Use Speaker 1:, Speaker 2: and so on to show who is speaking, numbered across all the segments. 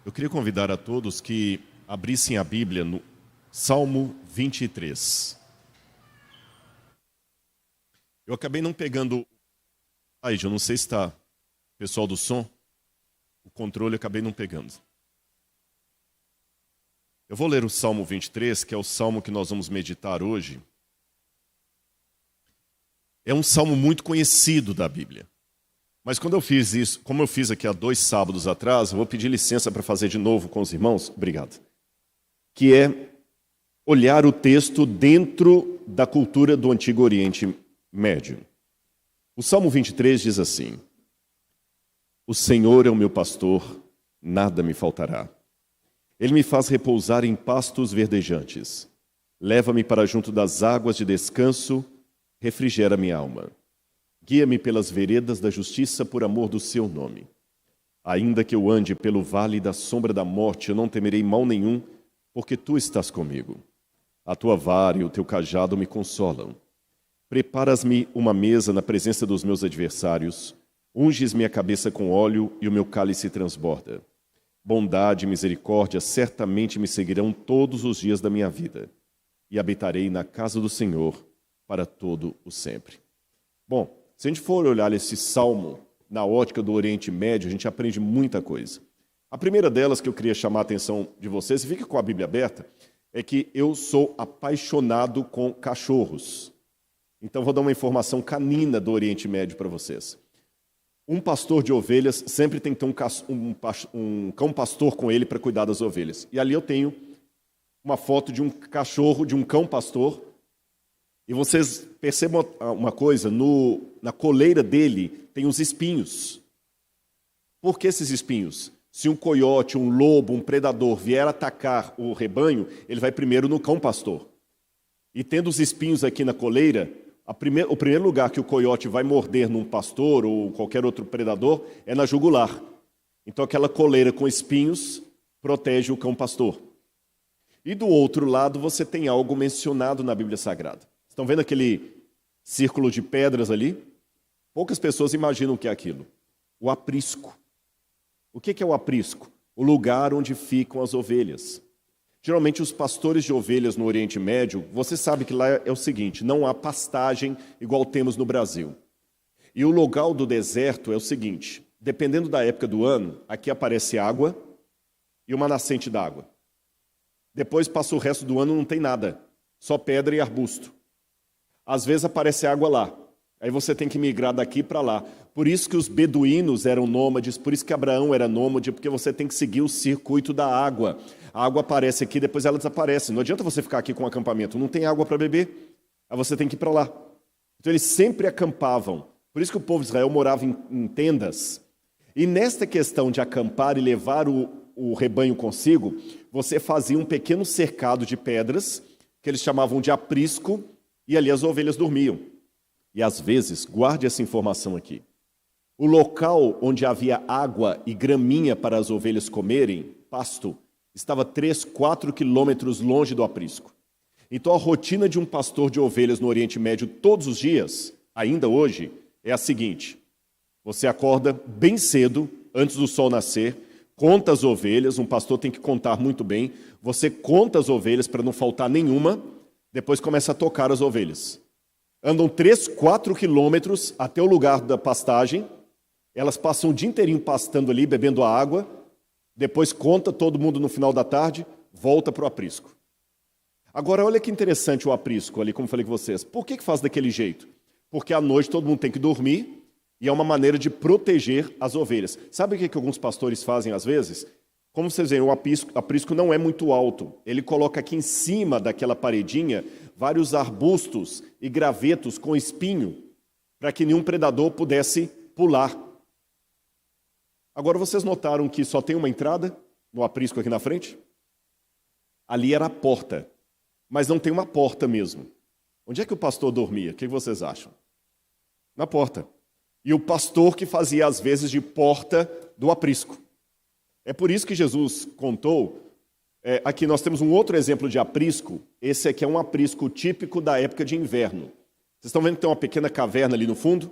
Speaker 1: Eu queria convidar a todos que abrissem a Bíblia no Salmo 23. Eu acabei não pegando... eu não sei se está... Pessoal do som, o controle eu acabei não pegando. Eu vou ler o Salmo 23, que é o salmo que nós vamos meditar hoje. É um salmo muito conhecido da Bíblia. Mas quando eu fiz isso, como eu fiz aqui há 2 sábados atrás, eu vou pedir licença para fazer de novo com os irmãos. Obrigado. Que é olhar o texto dentro da cultura do Antigo Oriente Médio. O Salmo 23 diz assim: O Senhor é o meu pastor, nada me faltará. Ele me faz repousar em pastos verdejantes. Leva-me para junto das águas de descanso, refrigera minha alma. Guia-me pelas veredas da justiça por amor do seu nome. Ainda que eu ande pelo vale da sombra da morte, eu não temerei mal nenhum, porque tu estás comigo. A tua vara e o teu cajado me consolam. Preparas-me uma mesa na presença dos meus adversários. Unges minha cabeça com óleo e o meu cálice transborda. Bondade e misericórdia certamente me seguirão todos os dias da minha vida, e habitarei na casa do Senhor para todo o sempre. Bom, se a gente for olhar esse salmo na ótica do Oriente Médio, a gente aprende muita coisa. A primeira delas que eu queria chamar a atenção de vocês, e fica com a Bíblia aberta, é que eu sou apaixonado com cachorros. Então vou dar uma informação canina do Oriente Médio para vocês. Um pastor de ovelhas sempre tem que ter um cão pastor com ele para cuidar das ovelhas. E ali eu tenho uma foto de um cachorro, de um cão pastor. E vocês percebam uma coisa, na coleira dele tem uns espinhos. Por que esses espinhos? Se um coiote, um lobo, um predador vier atacar o rebanho, ele vai primeiro no cão pastor. E tendo os espinhos aqui na coleira, o primeiro lugar que o coiote vai morder num pastor ou qualquer outro predador é na jugular. Então aquela coleira com espinhos protege o cão pastor. E do outro lado você tem algo mencionado na Bíblia Sagrada. Estão vendo aquele círculo de pedras ali? Poucas pessoas imaginam o que é aquilo. O aprisco. O que é o aprisco? O lugar onde ficam as ovelhas. Geralmente os pastores de ovelhas no Oriente Médio, você sabe que lá é o seguinte, não há pastagem igual temos no Brasil. E o local do deserto é o seguinte, dependendo da época do ano, aqui aparece água e uma nascente d'água. Depois passa o resto do ano, não tem nada, só pedra e arbusto. Às vezes aparece água lá, aí você tem que migrar daqui para lá. Por isso que os beduínos eram nômades, por isso que Abraão era nômade, porque você tem que seguir o circuito da água. A água aparece aqui, depois ela desaparece. Não adianta você ficar aqui com um acampamento, não tem água para beber, aí você tem que ir para lá. Então eles sempre acampavam. Por isso que o povo de Israel morava em tendas. E nesta questão de acampar e levar o rebanho consigo, você fazia um pequeno cercado de pedras, que eles chamavam de aprisco, e ali as ovelhas dormiam. E às vezes, guarde essa informação aqui, o local onde havia água e graminha para as ovelhas comerem, pasto, estava 3, 4 quilômetros longe do aprisco. Então a rotina de um pastor de ovelhas no Oriente Médio todos os dias, ainda hoje, é a seguinte: você acorda bem cedo, antes do sol nascer, conta as ovelhas, um pastor tem que contar muito bem, você conta as ovelhas para não faltar nenhuma, depois começa a tocar as ovelhas. Andam 3, 4 quilômetros até o lugar da pastagem, elas passam o dia inteirinho pastando ali, bebendo a água, depois conta todo mundo no final da tarde, volta para o aprisco. Agora, olha que interessante o aprisco ali, como falei com vocês. Por que faz daquele jeito? Porque à noite todo mundo tem que dormir e é uma maneira de proteger as ovelhas. Sabe o que alguns pastores fazem às vezes? Como vocês veem, o aprisco não é muito alto. Ele coloca aqui em cima daquela paredinha vários arbustos e gravetos com espinho para que nenhum predador pudesse pular. Agora, vocês notaram que só tem uma entrada no aprisco aqui na frente? Ali era a porta, mas não tem uma porta mesmo. Onde é que o pastor dormia? O que vocês acham? Na porta. E o pastor que fazia, às vezes, de porta do aprisco. É por isso que Jesus contou, aqui nós temos um outro exemplo de aprisco, esse aqui é um aprisco típico da época de inverno. Vocês estão vendo que tem uma pequena caverna ali no fundo?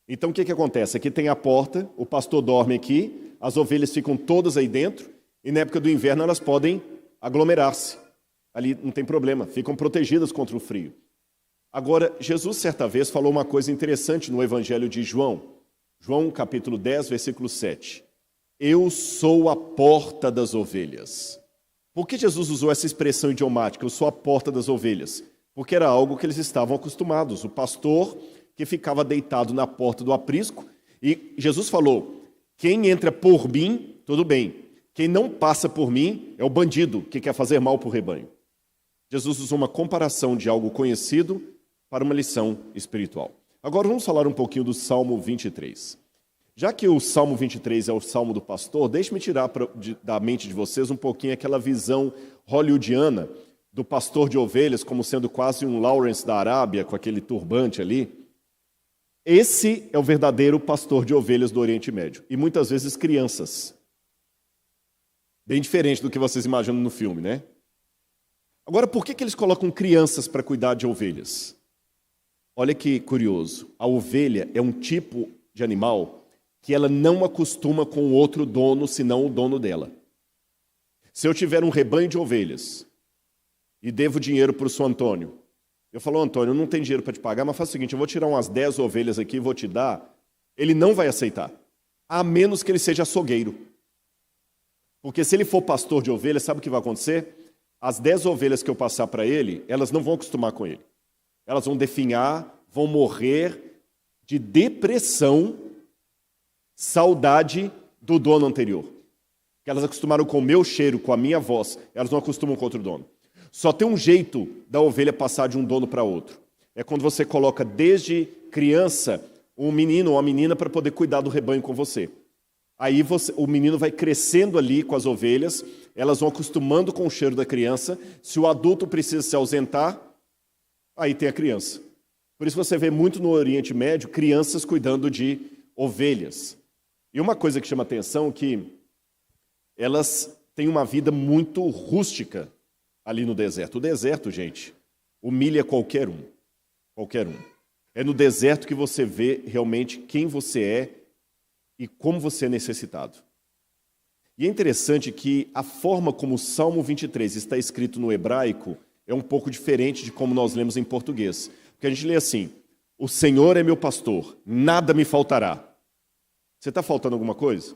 Speaker 1: Então o que acontece? Aqui tem a porta, o pastor dorme aqui, as ovelhas ficam todas aí dentro, E na época do inverno elas podem aglomerar-se. Ali não tem problema, ficam protegidas contra o frio. Agora, Jesus certa vez falou uma coisa interessante no Evangelho de João. João capítulo 10, versículo 7. Eu sou a porta das ovelhas. Por que Jesus usou essa expressão idiomática, eu sou a porta das ovelhas? Porque era algo que eles estavam acostumados. O pastor que ficava deitado na porta do aprisco, e Jesus falou, quem entra por mim, tudo bem. Quem não passa por mim é o bandido que quer fazer mal para o rebanho. Jesus usou uma comparação de algo conhecido para uma lição espiritual. Agora vamos falar um pouquinho do Salmo 23. Já que o Salmo 23 é o Salmo do pastor, deixe-me tirar da mente de vocês um pouquinho aquela visão hollywoodiana do pastor de ovelhas como sendo quase um Lawrence da Arábia, com aquele turbante ali. Esse é o verdadeiro pastor de ovelhas do Oriente Médio. E muitas vezes crianças. Bem diferente do que vocês imaginam no filme, né? Agora, por que eles colocam crianças para cuidar de ovelhas? Olha que curioso. A ovelha é um tipo de animal que ela não acostuma com outro dono, senão o dono dela. Se eu tiver um rebanho de ovelhas e devo dinheiro para o seu Antônio, eu falo, Antônio, eu não tenho dinheiro para te pagar, mas faz o seguinte, eu vou tirar umas 10 ovelhas aqui e vou te dar. Ele não vai aceitar, a menos que ele seja açougueiro. Porque se ele for pastor de ovelhas, sabe o que vai acontecer? As 10 ovelhas que eu passar para ele, elas não vão acostumar com ele. Elas vão definhar, vão morrer de depressão, saudade do dono anterior. Porque elas acostumaram com o meu cheiro, com a minha voz, elas não acostumam com outro dono. Só tem um jeito da ovelha passar de um dono para outro. É quando você coloca desde criança um menino ou uma menina para poder cuidar do rebanho com você. Aí o menino vai crescendo ali com as ovelhas, elas vão acostumando com o cheiro da criança. Se o adulto precisa se ausentar, aí tem a criança. Por isso você vê muito no Oriente Médio crianças cuidando de ovelhas. E uma coisa que chama atenção é que elas têm uma vida muito rústica ali no deserto. O deserto, gente, humilha qualquer um. Qualquer um. É no deserto que você vê realmente quem você é e como você é necessitado. E é interessante que a forma como o Salmo 23 está escrito no hebraico é um pouco diferente de como nós lemos em português. Porque a gente lê assim, o Senhor é meu pastor, nada me faltará. Você está faltando alguma coisa?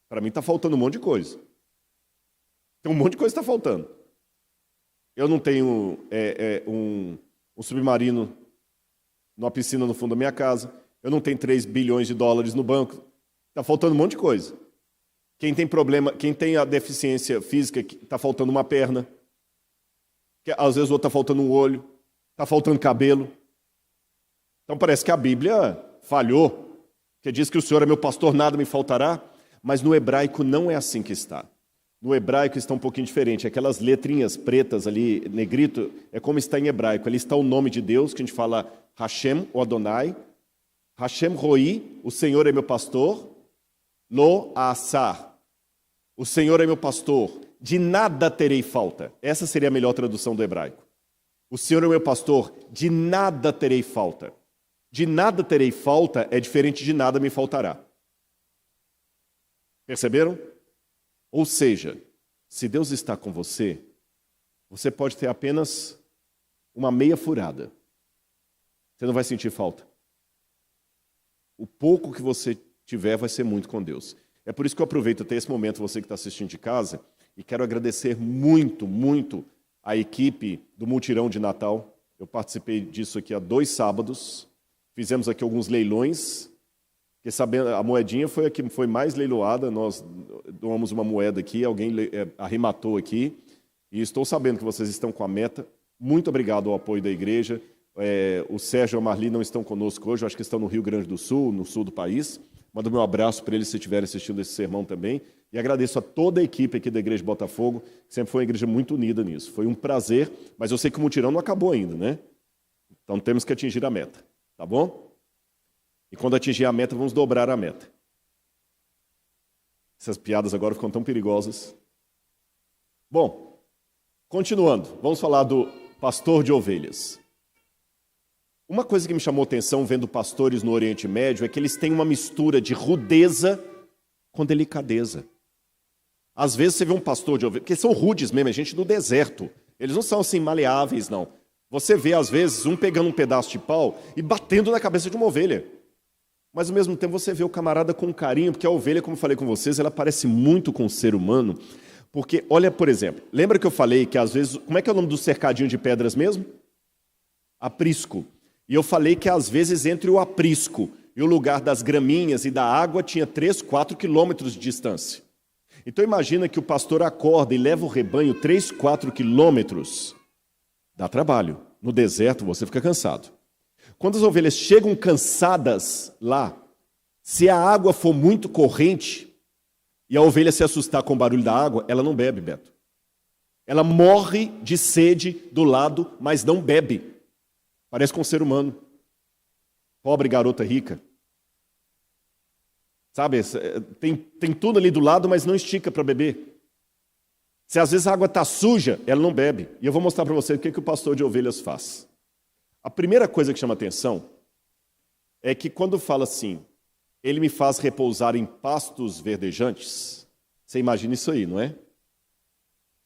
Speaker 1: Para mim está faltando um monte de coisa. Tem um monte de coisa que está faltando. Eu não tenho um submarino numa piscina no fundo da minha casa. Eu não tenho 3 bilhões de dólares no banco. Está faltando um monte de coisa. Quem tem problema, quem tem a deficiência física, está faltando uma perna. Às vezes o outro está faltando um olho. Está faltando cabelo. Então parece que a Bíblia falhou. Que diz que o Senhor é meu pastor, nada me faltará. Mas no hebraico não é assim que está. No hebraico está um pouquinho diferente. Aquelas letrinhas pretas ali, negrito, é como está em hebraico. Ali está o nome de Deus, que a gente fala Hashem ou Adonai. Hashem Roi, o Senhor é meu pastor. Lo Asar, o Senhor é meu pastor. De nada terei falta. Essa seria a melhor tradução do hebraico. O Senhor é meu pastor, de nada terei falta. De nada terei falta é diferente de nada me faltará. Perceberam? Ou seja, se Deus está com você, você pode ter apenas uma meia furada. Você não vai sentir falta. O pouco que você tiver vai ser muito com Deus. É por isso que eu aproveito até esse momento, você que está assistindo de casa, e quero agradecer muito, muito a equipe do Mutirão de Natal. Eu participei disso aqui há 2 sábados. Fizemos aqui alguns leilões. Porque sabendo, a moedinha foi a que foi mais leiloada. Nós doamos uma moeda aqui, alguém arrematou aqui. E estou sabendo que vocês estão com a meta. Muito obrigado ao apoio da igreja. O Sérgio e a Marli não estão conosco hoje, eu acho que estão no Rio Grande do Sul, no sul do país. Mando meu abraço para eles se estiverem assistindo esse sermão também. E agradeço a toda a equipe aqui da Igreja de Botafogo, que sempre foi uma igreja muito unida nisso. Foi um prazer, mas eu sei que o mutirão não acabou ainda, né? Então temos que atingir a meta, tá bom? E quando atingir a meta, vamos dobrar a meta. Essas piadas agora ficam tão perigosas. Bom, continuando, vamos falar do pastor de ovelhas. Uma coisa que me chamou a atenção vendo pastores no Oriente Médio é que eles têm uma mistura de rudeza com delicadeza. Às vezes você vê um pastor de ovelha, porque são rudes mesmo, é gente do deserto. Eles não são assim maleáveis, não. Você vê, às vezes, um pegando um pedaço de pau e batendo na cabeça de uma ovelha. Mas, ao mesmo tempo, você vê o camarada com carinho, porque a ovelha, como eu falei com vocês, ela parece muito com o ser humano. Porque, olha, por exemplo, lembra que eu falei que, às vezes, como é que é o nome do cercadinho de pedras mesmo? Aprisco. E eu falei que, às vezes, entre o aprisco e o lugar das graminhas e da água, tinha 3, 4 quilômetros de distância. Então imagina que o pastor acorda e leva o rebanho 3, 4 quilômetros. Dá trabalho. No deserto você fica cansado. Quando as ovelhas chegam cansadas lá, se a água for muito corrente e a ovelha se assustar com o barulho da água, ela não bebe, Beto. Ela morre de sede do lado, mas não bebe. Parece com um ser humano. Pobre garota rica. Sabe, tem tudo ali do lado, mas não estica para beber. Se às vezes a água está suja, ela não bebe. E eu vou mostrar para você o que o pastor de ovelhas faz. A primeira coisa que chama atenção é que quando fala assim, ele me faz repousar em pastos verdejantes, você imagina isso aí, não é?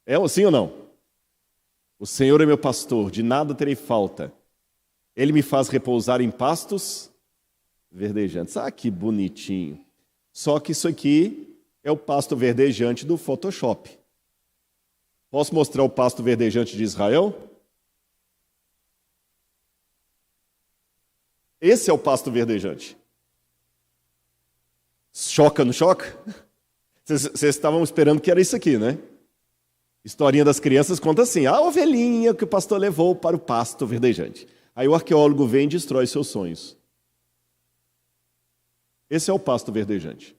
Speaker 1: É assim ou não? O Senhor é meu pastor, de nada terei falta. Ele me faz repousar em pastos verdejantes. Ah, que bonitinho. Só que isso aqui é o pasto verdejante do Photoshop. Posso mostrar o pasto verdejante de Israel? Esse é o pasto verdejante. Choca, não choca? Vocês estavam esperando que era isso aqui, né? Historinha das crianças conta assim, a ovelhinha que o pastor levou para o pasto verdejante. Aí o arqueólogo vem e destrói seus sonhos. Esse é o pasto verdejante.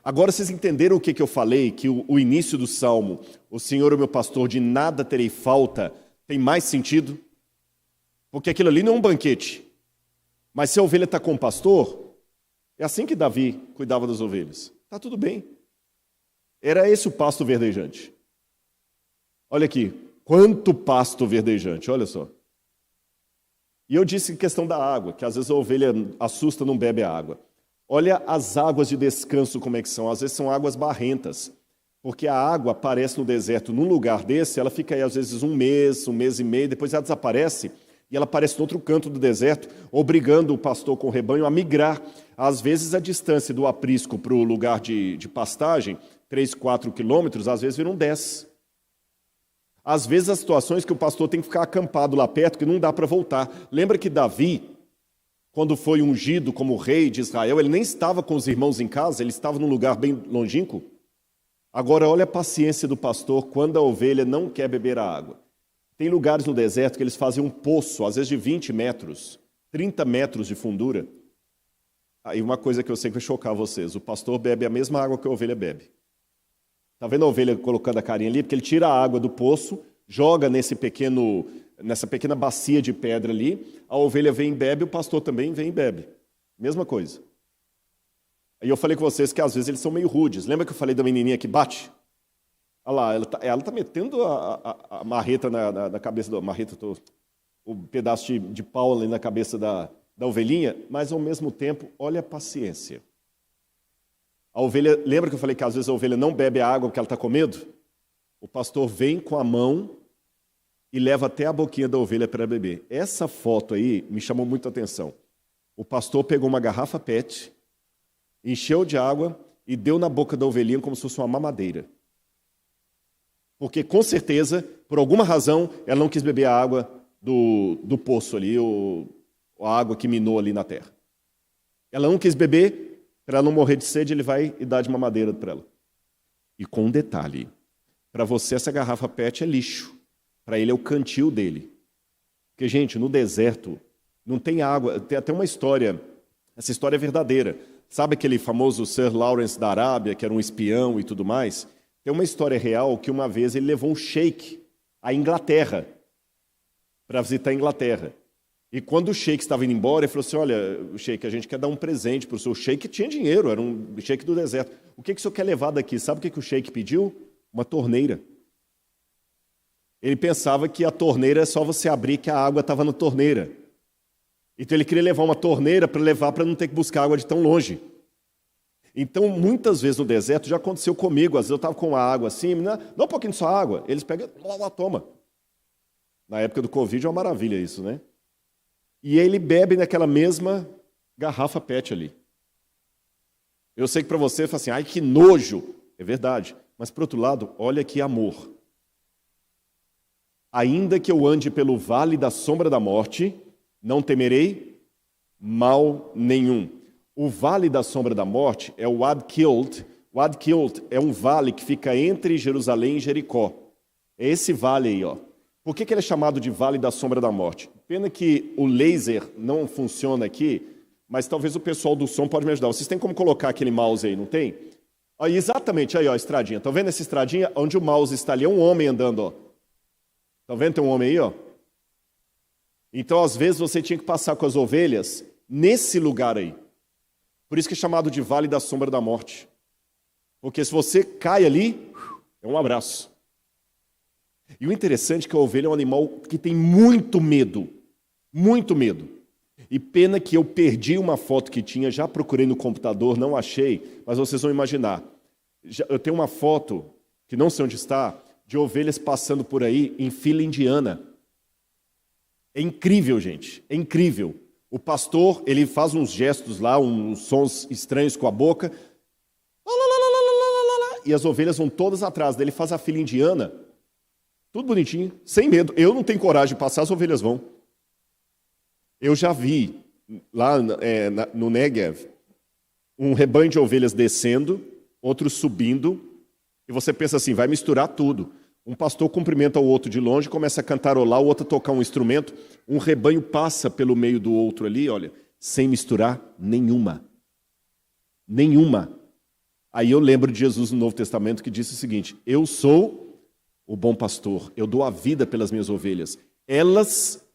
Speaker 1: Agora vocês entenderam o que eu falei? Que o início do Salmo, o Senhor é o meu pastor, de nada terei falta, tem mais sentido? Porque aquilo ali não é um banquete. Mas se a ovelha está com o pastor, é assim que Davi cuidava das ovelhas. Está tudo bem. Era esse o pasto verdejante. Olha aqui, quanto pasto verdejante, olha só. E eu disse questão da água, que às vezes a ovelha assusta, não bebe a água. Olha as águas de descanso como é que são. Às vezes são águas barrentas, porque a água aparece no deserto. Num lugar desse, ela fica aí às vezes um mês e meio, depois ela desaparece e ela aparece no outro canto do deserto, obrigando o pastor com o rebanho a migrar. Às vezes a distância do aprisco para o lugar de pastagem, 3, 4 quilômetros, às vezes viram 10. Às vezes as situações que o pastor tem que ficar acampado lá perto, que não dá para voltar. Lembra que Davi, quando foi ungido como rei de Israel, ele nem estava com os irmãos em casa, ele estava num lugar bem longínquo. Agora, olha a paciência do pastor quando a ovelha não quer beber a água. Tem lugares no deserto que eles fazem um poço, às vezes de 20 metros, 30 metros de fundura. Aí uma coisa que eu sei que vai chocar vocês, o pastor bebe a mesma água que a ovelha bebe. Está vendo a ovelha colocando a carinha ali? Porque ele tira a água do poço, joga nessa pequena bacia de pedra ali, a ovelha vem e bebe, o pastor também vem e bebe. Mesma coisa. Aí eu falei com vocês que às vezes eles são meio rudes. Lembra que eu falei da menininha que bate? Olha lá, ela tá metendo a marreta na cabeça do... o pedaço de pau ali na cabeça da ovelhinha, mas ao mesmo tempo, olha a paciência. A ovelha, lembra que eu falei que às vezes a ovelha não bebe a água porque ela está com medo? O pastor vem com a mão e leva até a boquinha da ovelha para beber. Essa foto aí me chamou muito a atenção. O pastor pegou uma garrafa PET, encheu de água e deu na boca da ovelhinha como se fosse uma mamadeira. Porque, com certeza, por alguma razão, ela não quis beber a água do poço ali, a água que minou ali na terra. Ela não quis beber, para ela não morrer de sede, ele vai e dá de mamadeira para ela. E com um detalhe, para você essa garrafa PET é lixo. Para ele é o cantil dele. Porque, gente, no deserto não tem água. Tem até uma história, essa história é verdadeira. Sabe aquele famoso Sir Lawrence da Arábia, que era um espião e tudo mais? Tem uma história real que uma vez ele levou um sheik à Inglaterra, para visitar a Inglaterra. E quando o sheik estava indo embora, ele falou assim, olha, sheik, a gente quer dar um presente para o seu sheik, tinha dinheiro, era um sheik do deserto. O que o senhor quer levar daqui? Sabe o que o sheik pediu? Uma torneira. Ele pensava que a torneira é só você abrir que a água estava na torneira. Então ele queria levar uma torneira para levar para não ter que buscar água de tão longe. Então, muitas vezes no deserto, já aconteceu comigo, às vezes eu estava com a água assim, dá um pouquinho de sua água, eles pegam, lá, toma. Na época do Covid é uma maravilha isso, né? E ele bebe naquela mesma garrafa PET ali. Eu sei que para você, fala assim, ai que nojo, é verdade. Mas, por outro lado, olha que amor. Ainda que eu ande pelo vale da sombra da morte, não temerei mal nenhum. O vale da sombra da morte é o Ad-Kilt. O Ad-Kilt é um vale que fica entre Jerusalém e Jericó. É esse vale aí, ó. Por que ele é chamado de vale da sombra da morte? Pena que o laser não funciona aqui, mas talvez o pessoal do som pode me ajudar. Vocês têm como colocar aquele mouse aí, não tem? Aí, exatamente, aí, ó, a estradinha. Estão vendo essa estradinha? Onde o mouse está ali, é um homem andando, ó. Estão vendo? Tem um homem aí, ó. Então, às vezes, você tinha que passar com as ovelhas nesse lugar aí. Por isso que é chamado de Vale da Sombra da Morte. Porque se você cai ali, é um abraço. E o interessante é que a ovelha é um animal que tem muito medo. Muito medo. E pena que eu perdi uma foto que tinha, já procurei no computador, não achei, mas vocês vão imaginar. Eu tenho uma foto, que não sei onde está, de ovelhas passando por aí em fila indiana. É incrível, gente, é incrível. O pastor, ele faz uns gestos lá, uns sons estranhos com a boca, e as ovelhas vão todas atrás dele, faz a fila indiana, tudo bonitinho, sem medo. Eu não tenho coragem de passar, as ovelhas vão. Eu já vi, lá no Negev, um rebanho de ovelhas descendo, outros subindo, e você pensa assim, vai misturar tudo. Um pastor cumprimenta o outro de longe, começa a cantarolar, o outro a tocar um instrumento, um rebanho passa pelo meio do outro ali, olha, sem misturar nenhuma. Nenhuma. Aí eu lembro de Jesus no Novo Testamento que disse o seguinte, eu sou o bom pastor, eu dou a vida pelas minhas ovelhas. Elas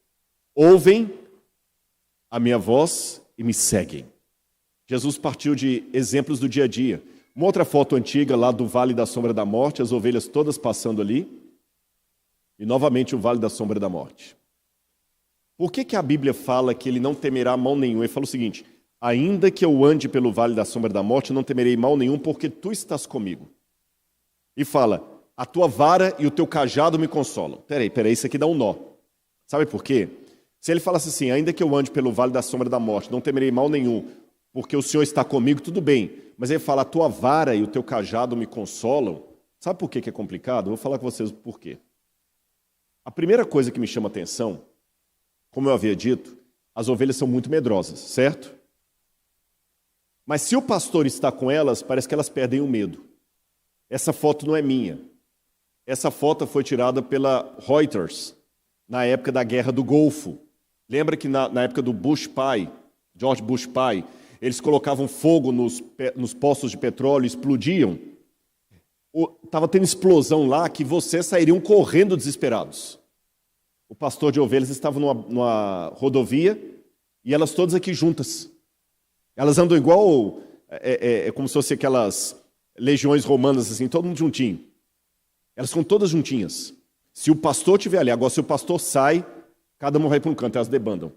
Speaker 1: ouvem a minha voz e me seguem. Jesus partiu de exemplos do dia a dia. Uma outra foto antiga lá do Vale da Sombra da Morte, as ovelhas todas passando ali. E novamente o Vale da Sombra da Morte. Por que a Bíblia fala que ele não temerá mal nenhum? Ele fala o seguinte, ainda que eu ande pelo Vale da Sombra da Morte, não temerei mal nenhum, porque tu estás comigo. E fala, a tua vara e o teu cajado me consolam. Peraí, isso aqui dá um nó. Sabe por quê? Se ele falasse assim, ainda que eu ande pelo Vale da Sombra da Morte, não temerei mal nenhum, porque o Senhor está comigo, tudo bem. Mas ele fala, a tua vara e o teu cajado me consolam. Sabe por que é complicado? Eu vou falar com vocês o porquê. A primeira coisa que me chama a atenção, como eu havia dito, as ovelhas são muito medrosas, certo? Mas se o pastor está com elas, parece que elas perdem o medo. Essa foto não é minha. Essa foto foi tirada pela Reuters, na época da Guerra do Golfo. Lembra que na época do Bush pai, George Bush pai, eles colocavam fogo nos poços de petróleo, explodiam. Estava tendo explosão lá que vocês sairiam correndo desesperados. O pastor de ovelhas estava numa rodovia e elas todas aqui juntas. Elas andam igual, como se fossem aquelas legiões romanas, assim, todo mundo juntinho. Elas ficam todas juntinhas. Se o pastor estiver ali, agora se o pastor sai, cada uma vai para um canto, elas debandam.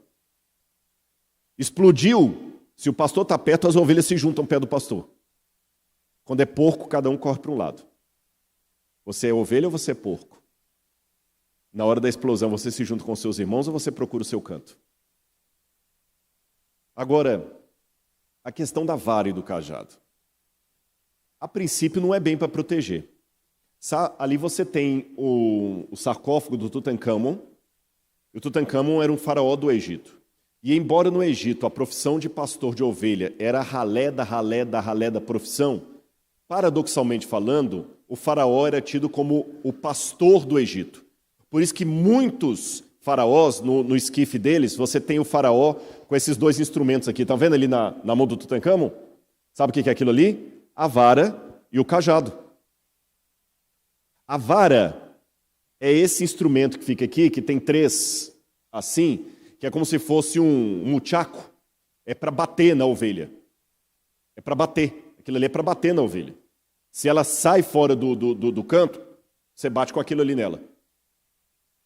Speaker 1: Explodiu. Se o pastor está perto, as ovelhas se juntam perto do pastor. Quando é porco, cada um corre para um lado. Você é ovelha ou você é porco? Na hora da explosão, você se junta com seus irmãos ou você procura o seu canto? Agora, a questão da vara e do cajado. A princípio, não é bem para proteger. Ali você tem o sarcófago do Tutankhamon. O Tutankhamon era um faraó do Egito. E embora no Egito a profissão de pastor de ovelha era a ralé da profissão, paradoxalmente falando, o faraó era tido como o pastor do Egito. Por isso que muitos faraós, no esquife deles, você tem o faraó com esses dois instrumentos aqui. Estão vendo ali na mão do Tutankhamon? Sabe o que é aquilo ali? A vara e o cajado. A vara é esse instrumento que fica aqui, que tem três assim, que é como se fosse um muchaco, é para bater na ovelha. É para bater. Aquilo ali é para bater na ovelha. Se ela sai fora do canto, você bate com aquilo ali nela.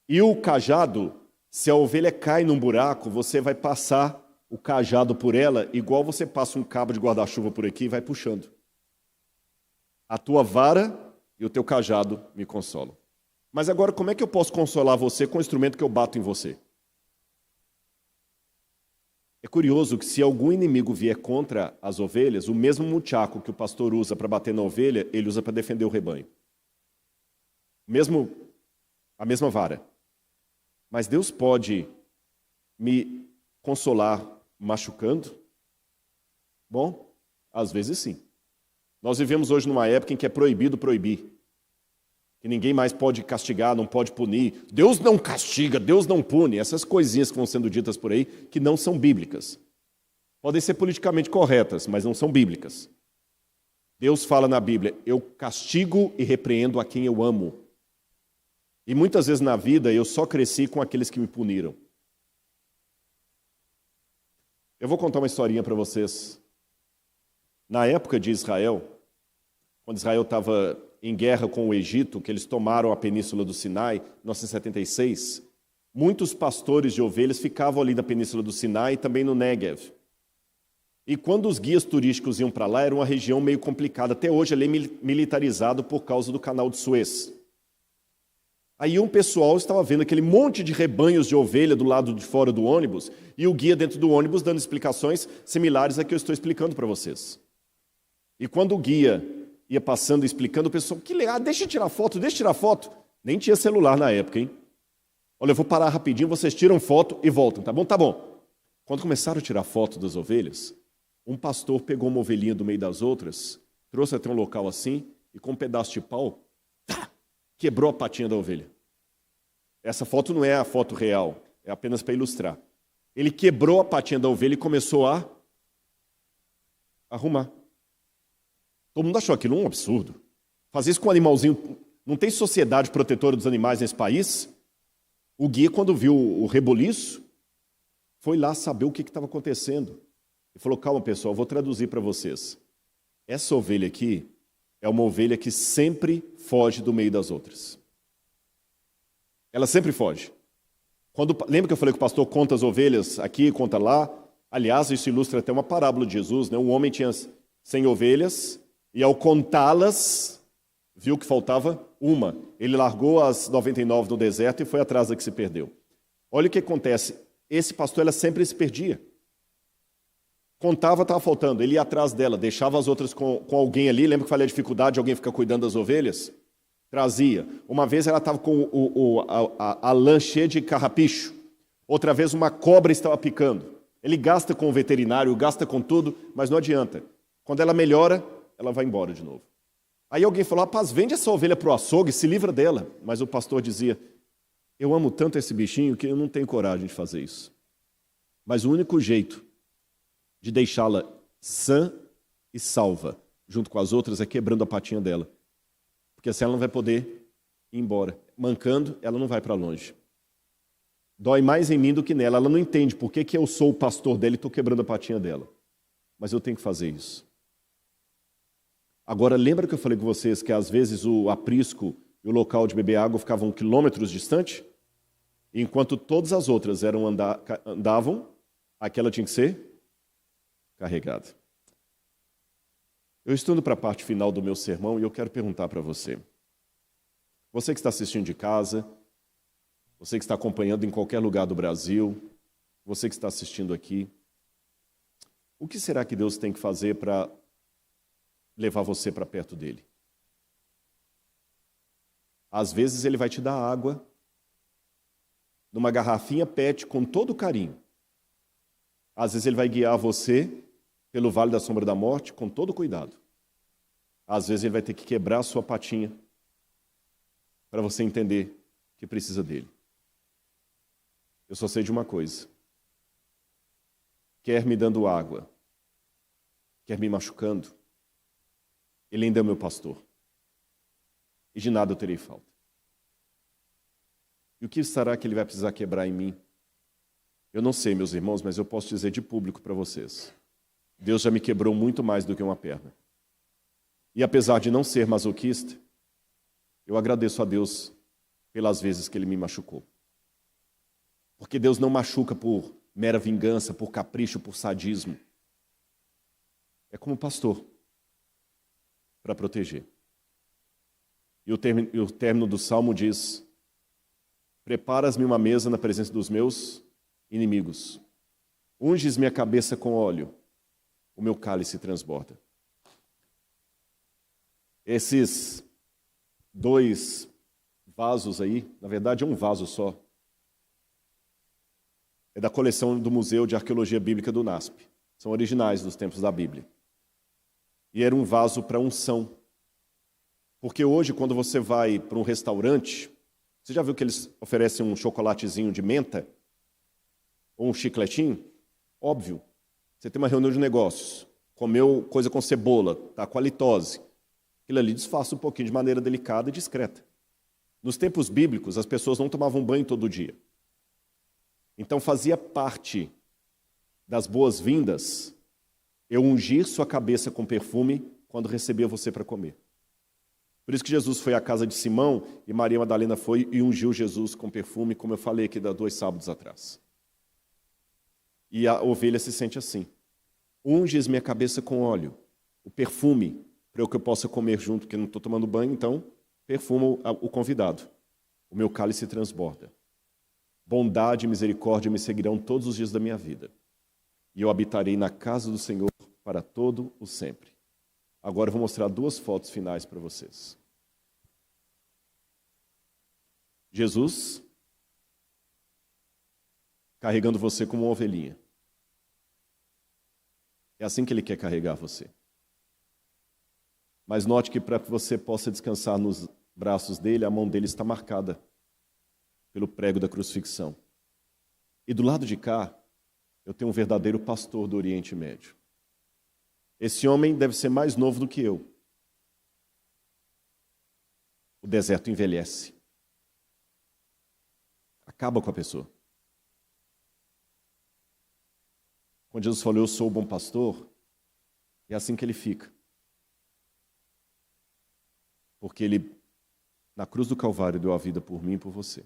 Speaker 1: E o cajado, se a ovelha cai num buraco, você vai passar o cajado por ela, igual você passa um cabo de guarda-chuva por aqui e vai puxando. A tua vara e o teu cajado me consolam. Mas agora, como é que eu posso consolar você com o instrumento que eu bato em você? É curioso que se algum inimigo vier contra as ovelhas, o mesmo muchaco que o pastor usa para bater na ovelha, ele usa para defender o rebanho. A mesma vara. Mas Deus pode me consolar machucando? Bom, às vezes sim. Nós vivemos hoje numa época em que é proibido proibir. Que ninguém mais pode castigar, não pode punir. Deus não castiga, Deus não pune. Essas coisinhas que vão sendo ditas por aí, que não são bíblicas. Podem ser politicamente corretas, mas não são bíblicas. Deus fala na Bíblia, eu castigo e repreendo a quem eu amo. E muitas vezes na vida eu só cresci com aqueles que me puniram. Eu vou contar uma historinha para vocês. Na época de Israel, quando Israel estava em guerra com o Egito, que eles tomaram a península do Sinai, em 1976, muitos pastores de ovelhas ficavam ali na península do Sinai e também no Negev. E quando os guias turísticos iam para lá, era uma região meio complicada. Até hoje ele é militarizado por causa do canal de Suez. Aí um pessoal estava vendo aquele monte de rebanhos de ovelha do lado de fora do ônibus e o guia dentro do ônibus dando explicações similares a que eu estou explicando para vocês. E quando o guia ia passando e explicando, o pessoal, que legal, deixa eu tirar foto. Nem tinha celular na época, hein? Olha, eu vou parar rapidinho, vocês tiram foto e voltam, tá bom? Tá bom. Quando começaram a tirar foto das ovelhas, um pastor pegou uma ovelhinha do meio das outras, trouxe até um local assim e com um pedaço de pau, quebrou a patinha da ovelha. Essa foto não é a foto real, é apenas para ilustrar. Ele quebrou a patinha da ovelha e começou a arrumar. Todo mundo achou aquilo um absurdo. Fazer isso com um animalzinho. Não tem sociedade protetora dos animais nesse país? O guia, quando viu o reboliço, foi lá saber o que estava acontecendo. E falou, calma pessoal, vou traduzir para vocês. Essa ovelha aqui é uma ovelha que sempre foge do meio das outras. Ela sempre foge. Lembra que eu falei que o pastor conta as ovelhas aqui, conta lá? Aliás, isso ilustra até uma parábola de Jesus, né? Um homem tinha 100 ovelhas e ao contá-las, viu que faltava uma. Ele largou as 99 no deserto e foi atrás da que se perdeu. Olha o que acontece. Esse pastor, ela sempre se perdia. Contava, estava faltando. Ele ia atrás dela, deixava as outras com alguém ali. Lembra que eu falei a dificuldade de alguém ficar cuidando das ovelhas? Trazia. Uma vez ela estava com a lã cheia de carrapicho. Outra vez uma cobra estava picando. Ele gasta com o veterinário, gasta com tudo, mas não adianta. Quando ela melhora, ela vai embora de novo. Aí alguém falou, rapaz, vende essa ovelha para o açougue, se livra dela. Mas o pastor dizia, eu amo tanto esse bichinho que eu não tenho coragem de fazer isso. Mas o único jeito de deixá-la sã e salva, junto com as outras, é quebrando a patinha dela. Porque assim ela não vai poder ir embora. Mancando, ela não vai para longe. Dói mais em mim do que nela. Ela não entende por que eu sou o pastor dela e estou quebrando a patinha dela. Mas eu tenho que fazer isso. Agora, lembra que eu falei com vocês que às vezes o aprisco e o local de beber água ficavam quilômetros distante? Enquanto todas as outras andavam, aquela tinha que ser carregada. Eu estou indo para a parte final do meu sermão e eu quero perguntar para você. Você que está assistindo de casa, você que está acompanhando em qualquer lugar do Brasil, você que está assistindo aqui, o que será que Deus tem que fazer para levar você para perto dele? Às vezes ele vai te dar água numa garrafinha PET com todo carinho. Às vezes ele vai guiar você pelo vale da sombra da morte com todo cuidado. Às vezes ele vai ter que quebrar a sua patinha para você entender que precisa dele. Eu só sei de uma coisa. Quer me dando água, quer me machucando, ele ainda é meu pastor. E de nada eu terei falta. E o que será que ele vai precisar quebrar em mim? Eu não sei, meus irmãos, mas eu posso dizer de público para vocês. Deus já me quebrou muito mais do que uma perna. E apesar de não ser masoquista, eu agradeço a Deus pelas vezes que ele me machucou. Porque Deus não machuca por mera vingança, por capricho, por sadismo. É como pastor, para proteger. E o término do Salmo diz: preparas-me uma mesa na presença dos meus inimigos. Unges minha cabeça com óleo, o meu cálice transborda. Esses 2 vasos aí, na verdade é um vaso só, é da coleção do Museu de Arqueologia Bíblica do NASP. São originais dos tempos da Bíblia. E era um vaso para unção. Porque hoje, quando você vai para um restaurante, você já viu que eles oferecem um chocolatezinho de menta? Ou um chicletinho? Óbvio. Você tem uma reunião de negócios, comeu coisa com cebola, está com halitose. Aquilo ali disfarça um pouquinho de maneira delicada e discreta. Nos tempos bíblicos, as pessoas não tomavam banho todo dia. Então fazia parte das boas-vindas eu ungir sua cabeça com perfume quando recebia você para comer. Por isso que Jesus foi à casa de Simão e Maria Madalena foi e ungiu Jesus com perfume, como eu falei aqui 2 sábados atrás. E a ovelha se sente assim: unges minha cabeça com óleo, o perfume, para que eu possa comer junto, porque eu não estou tomando banho, então perfumo o convidado. O meu cálice transborda. Bondade e misericórdia me seguirão todos os dias da minha vida. E eu habitarei na casa do Senhor para todo o sempre. Agora eu vou mostrar 2 fotos finais para vocês. Jesus carregando você como uma ovelhinha. É assim que Ele quer carregar você. Mas note que para que você possa descansar nos braços dele, a mão dele está marcada pelo prego da crucifixão. E do lado de cá, eu tenho um verdadeiro pastor do Oriente Médio. Esse homem deve ser mais novo do que eu. O deserto envelhece. Acaba com a pessoa. Quando Jesus falou, eu sou o bom pastor, é assim que ele fica. Porque ele, na cruz do Calvário, deu a vida por mim e por você.